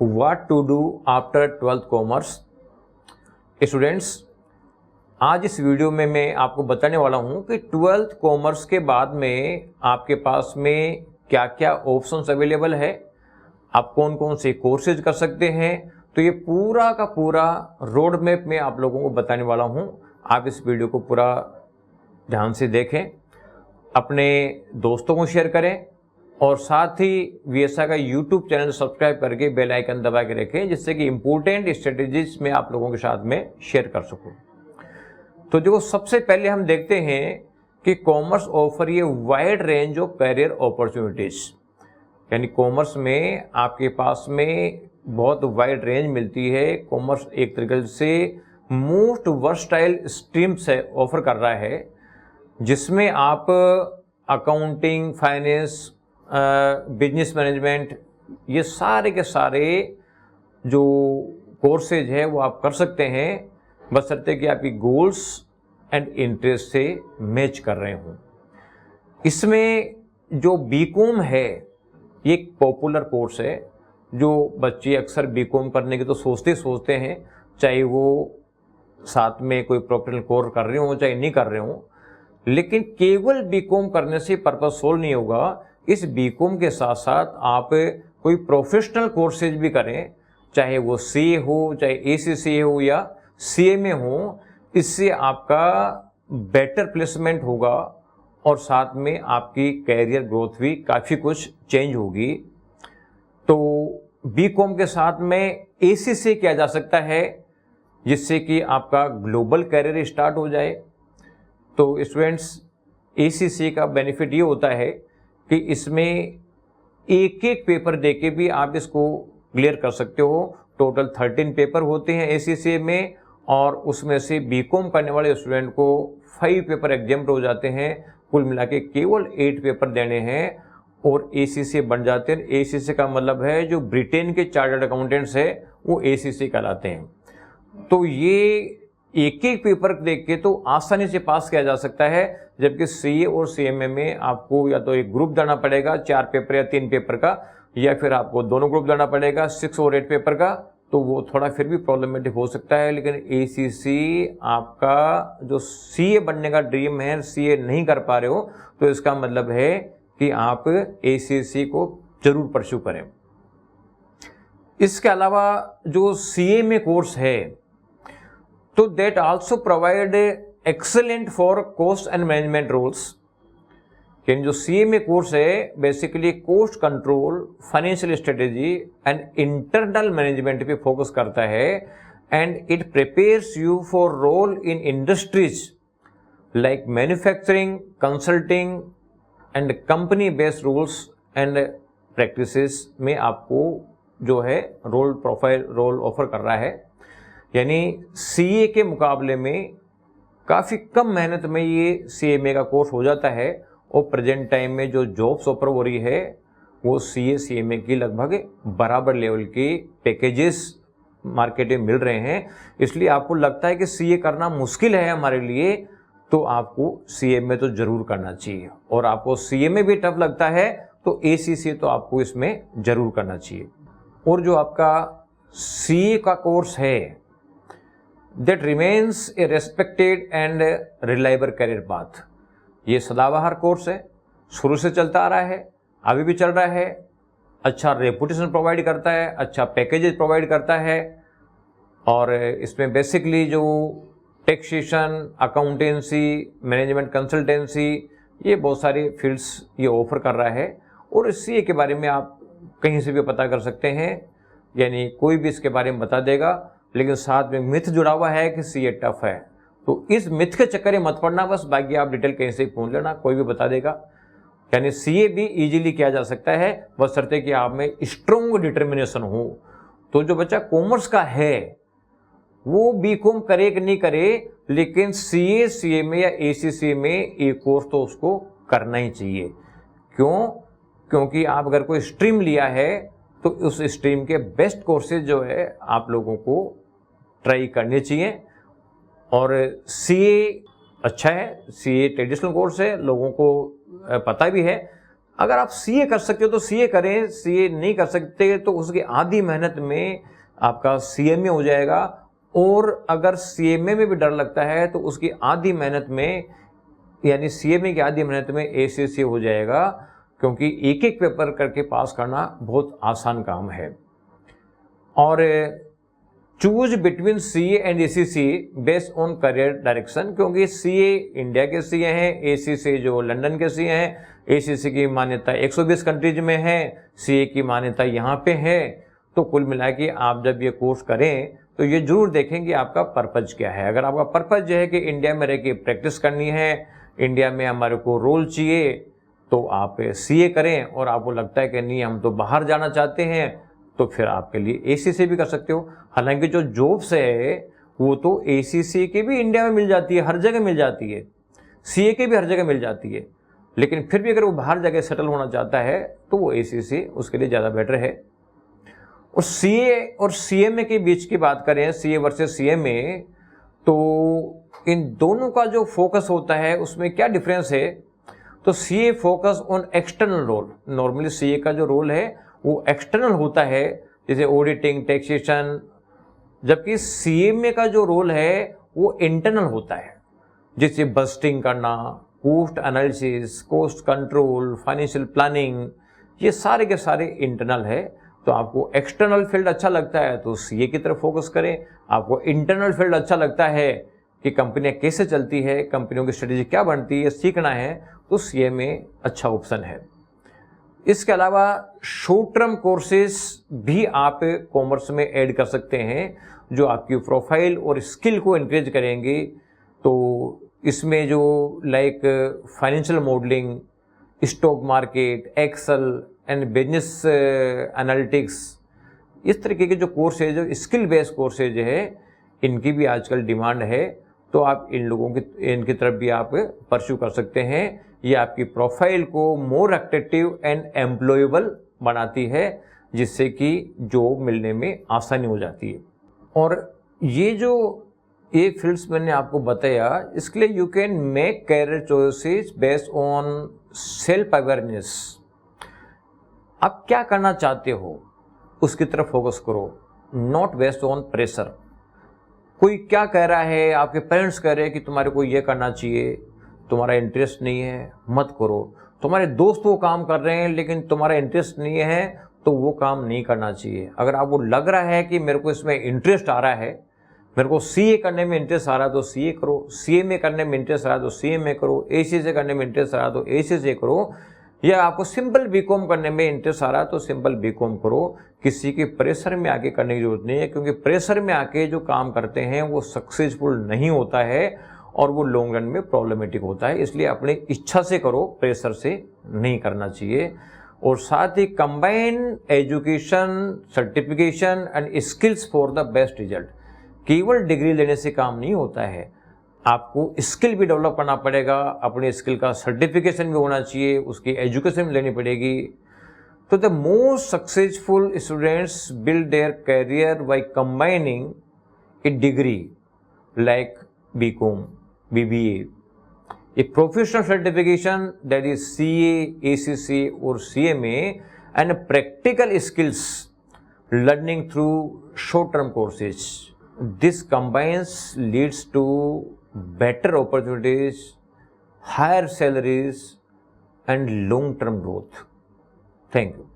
What to do after 12th commerce. Students, आज इस video में मैं आपको बताने वाला हूं कि 12th कॉमर्स के बाद में आपके पास में क्या क्या ऑप्शंस अवेलेबल है, आप कौन कौन से कोर्सेज कर सकते हैं। तो ये पूरा का पूरा रोड मैप में आप लोगों को बताने वाला हूं। आप इस वीडियो को पूरा ध्यान से देखें, अपने दोस्तों को शेयर करें और साथ ही वीएसआई का यूट्यूब चैनल सब्सक्राइब करके बेल आइकन दबा के रखें, जिससे कि इंपॉर्टेंट स्ट्रेटेजीज में आप लोगों के साथ में शेयर कर सकूं। तो देखो, सबसे पहले हम देखते हैं कि कॉमर्स ऑफर ये wide range of career opportunities, यानी कॉमर्स में आपके पास में बहुत वाइड रेंज मिलती है। कॉमर्स एक तरीके से मोस्ट वर्सटाइल स्ट्रीम्स है ऑफर कर रहा है, जिसमें आप अकाउंटिंग, फाइनेंस, बिजनेस मैनेजमेंट, ये सारे के सारे जो कोर्सेज है वो आप कर सकते हैं, बशर्ते कि आपकी गोल्स एंड इंटरेस्ट से मैच कर रहे हों। इसमें जो बीकॉम है ये एक पॉपुलर कोर्स है, जो बच्चे अक्सर बीकॉम करने की तो सोचते हैं, चाहे वो साथ में कोई प्रोफेशनल कोर्स कर रहे हो चाहे नहीं कर रहे हो। लेकिन केवल बीकॉम करने से पर्पस सोल्व नहीं होगा। इस बीकॉम के साथ साथ आप कोई प्रोफेशनल कोर्सेज भी करें, चाहे वो सीए हो, चाहे एसीसीए हो या सीएमए हो। इससे आपका बेटर प्लेसमेंट होगा और साथ में आपकी कैरियर ग्रोथ भी काफ़ी कुछ चेंज होगी। तो बीकॉम के साथ में एसीसीए किया जा सकता है, जिससे कि आपका ग्लोबल कैरियर स्टार्ट हो जाए। तो स्टूडेंट्स, एसीसीए का बेनिफिट ये होता है कि इसमें एक एक पेपर देके भी आप इसको क्लियर कर सकते हो। टोटल 13 पेपर होते हैं एसीसीए में, और उसमें से बीकॉम करने वाले स्टूडेंट को 5 पेपर एग्जाम्प्ट हो जाते हैं। कुल मिला के केवल 8 पेपर देने हैं और एसीसीए बन जाते हैं। एसीसीए का मतलब है जो ब्रिटेन के चार्टर्ड अकाउंटेंट्स है वो एसीसीए कहलाते हैं। तो ये एक एक पेपर देख के तो आसानी से पास किया जा सकता है, जबकि सीए और सीएमए में आपको या तो एक ग्रुप देना पड़ेगा 4 पेपर या 3 पेपर का, या फिर आपको दोनों ग्रुप देना पड़ेगा 6 और 8 पेपर का। तो वो थोड़ा फिर भी प्रॉब्लमेटिक हो सकता है। लेकिन एसीसी आपका जो सीए बनने का ड्रीम है, सीए नहीं कर पा रहे हो, तो इसका मतलब है कि आप एसीसी को जरूर परस्यू करें। इसके अलावा जो सीएमए कोर्स है, तो that also provide excellent for cost and management roles. जो सीएमए कोर्स है basically cost control, financial strategy and internal management पे फोकस करता है, and it prepares you for role in industries like manufacturing, consulting and company based rules and practices में आपको जो है role profile role offer कर रहा है। यानी सीए के मुकाबले में काफ़ी कम मेहनत में ये सीएमए का कोर्स हो जाता है, और प्रेजेंट टाइम में जो जॉब्स ऑफर हो रही है वो सीए सीएमए की लगभग बराबर लेवल के पैकेजेस मार्केट में मिल रहे हैं। इसलिए आपको लगता है कि सीए करना मुश्किल है हमारे लिए, तो आपको सीएमए तो जरूर करना चाहिए। और आपको सीएमए भी टफ लगता है तो एसीसी तो आपको इसमें जरूर करना चाहिए। और जो आपका सीए का कोर्स है, that remains A respected and reliable career path. ये सदाबहार कोर्स है, शुरू से चलता आ रहा है, अभी भी चल रहा है। अच्छा रेपुटेशन प्रोवाइड करता है, अच्छा पैकेजेस प्रोवाइड करता है, और इसमें बेसिकली जो टैक्सेशन, अकाउंटेंसी, मैनेजमेंट कंसल्टेंसी, ये बहुत सारी फील्ड्स ये ऑफर कर रहा है। और सीए के बारे में आप कहीं से भी पता कर सकते हैं, यानी कोई भी इसके बारे में बता देगा। लेकिन साथ में मिथ जुड़ा हुआ है कि सीए टफ है, तो इस मिथ के चक्कर में मत पड़ना, बस बाकी आप डिटेल कहीं से पूछ लेना, कोई भी बता देगा। यानी सीए भी इजीली किया जा सकता है, बशर्ते कि आप में स्ट्रॉन्ग डिटर्मिनेशन हो। तो जो बच्चा कॉमर्स का है वो बीकॉम करे कि नहीं करे, लेकिन सीए सीएमए या एसीसी में एक कोर्स तो उसको करना ही चाहिए। क्यों? क्योंकि आप अगर कोई स्ट्रीम लिया है तो उस स्ट्रीम के बेस्ट कोर्सेज जो है आप लोगों को ट्राई करने चाहिए। और सीए अच्छा है, सीए ट्रेडिशनल कोर्स है, लोगों को पता भी है। अगर आप सीए कर सकते हो तो सीए करें, सीए नहीं कर सकते तो उसकी आधी मेहनत में आपका सीएमए हो जाएगा, और अगर सीएमए में भी डर लगता है तो उसकी आधी मेहनत में, यानी सीएमए की आधी मेहनत में एसीसी हो जाएगा, क्योंकि एक एक पेपर करके पास करना बहुत आसान काम है। और choose between CA and ACC based on career direction, क्योंकि सीए इंडिया के सीए हैं, एसीसी जो लंदन के सीए हैं, एसीसी की मान्यता 120 कंट्रीज में है, सीए की मान्यता यहाँ पे है। तो कुल मिला के आप जब ये कोर्स करें तो ये जरूर देखें कि आपका पर्पज क्या है। अगर आपका पर्पज जो है कि इंडिया में रह के प्रैक्टिस करनी है, इंडिया में हमारे को रोल चाहिए, तो आप सीए करें। और आपको लगता है कि नहीं हम तो बाहर जाना चाहते हैं, तो फिर आपके लिए एसीसी भी कर सकते हो। हालांकि जो जॉब्स है वो तो एसीसी की भी इंडिया में मिल जाती है, हर जगह मिल जाती है, सीए की भी हर जगह मिल जाती है, लेकिन फिर भी अगर वो बाहर जाके सेटल होना चाहता है तो वो एसीसी उसके लिए ज़्यादा बेटर है। और सीए और सीएमए के बीच की बात करें, सीए वर्सेस सीएमए, तो इन दोनों का जो फोकस होता है उसमें क्या डिफरेंस है। तो CA focus on external role, normally CA का जो रोल है वो एक्सटर्नल होता है, जैसे ऑडिटिंग, टैक्सेशन, जबकि सीएमए का जो रोल है वो इंटरनल होता है, जैसे बजटिंग करना, cost analysis, cost control, financial planning, ये सारे के सारे इंटरनल है। तो आपको एक्सटर्नल फील्ड अच्छा लगता है तो सीए की तरफ फोकस करें, आपको इंटरनल फील्ड अच्छा लगता है कि कंपनियां कैसे चलती है, कंपनियों की स्ट्रेटेजी क्या बनती है, सीखना है, तो सीएमए अच्छा ऑप्शन है। इसके अलावा शॉर्ट टर्म कोर्सेज भी आप कॉमर्स में ऐड कर सकते हैं जो आपकी प्रोफाइल और स्किल को इंक्रीज करेंगे। तो इसमें जो like financial modelling, stock market, Excel and business analytics, इस तरीके के जो कोर्स है, जो स्किल बेस्ड कोर्सेज है, इनकी भी आजकल डिमांड है। तो आप इनकी तरफ भी आप परस्यू कर सकते हैं। ये आपकी प्रोफाइल को मोर अट्रैक्टिव एंड एम्प्लॉयबल बनाती है, जिससे कि जॉब मिलने में आसानी हो जाती है। और ये जो ये फील्ड्स मैंने आपको बताया, इसके लिए you can make career choices based on self awareness. आप क्या करना चाहते हो उसकी तरफ फोकस करो, नॉट बेस्ड ऑन प्रेशर। कोई क्या कह रहा है, आपके पेरेंट्स कह रहे हैं कि तुम्हारे को ये करना चाहिए, तुम्हारा इंटरेस्ट नहीं है, मत करो। तुम्हारे दोस्त वो काम कर रहे हैं लेकिन तुम्हारा इंटरेस्ट नहीं है, तो वो काम नहीं करना चाहिए। अगर आपको लग रहा है कि मेरे को इसमें इंटरेस्ट आ रहा है, मेरे को सीए करने में इंटरेस्ट आ रहा है तो सीए करो, सीएमए करने में इंटरेस्ट आ रहा है तो सीएमए करो, एसीसी करने में इंटरेस्ट आ रहा है तो एसीसी करो, या आपको सिंपल बीकॉम करने में इंटरेस्ट आ रहा है तो सिंपल बीकॉम करो। किसी के प्रेशर में आके करने की जरूरत नहीं है, क्योंकि प्रेशर में आके जो काम करते हैं वो सक्सेसफुल नहीं होता है और वो लॉन्ग रन में प्रॉब्लमेटिक होता है। इसलिए अपनी इच्छा से करो, प्रेशर से नहीं करना चाहिए। और साथ ही combine education, certification and skills for the best result. केवल डिग्री लेने से काम नहीं होता है, आपको स्किल भी डेवलप करना पड़ेगा, अपने स्किल का सर्टिफिकेशन भी होना चाहिए, उसकी एजुकेशन भी लेनी पड़ेगी। तो the most successful students build their career by combining a degree like BCom, BBA, a professional certification that is CA, ACC or CMA, and practical skills learning through short-term courses. This combines leads to better opportunities, higher salaries, and long-term growth. Thank you.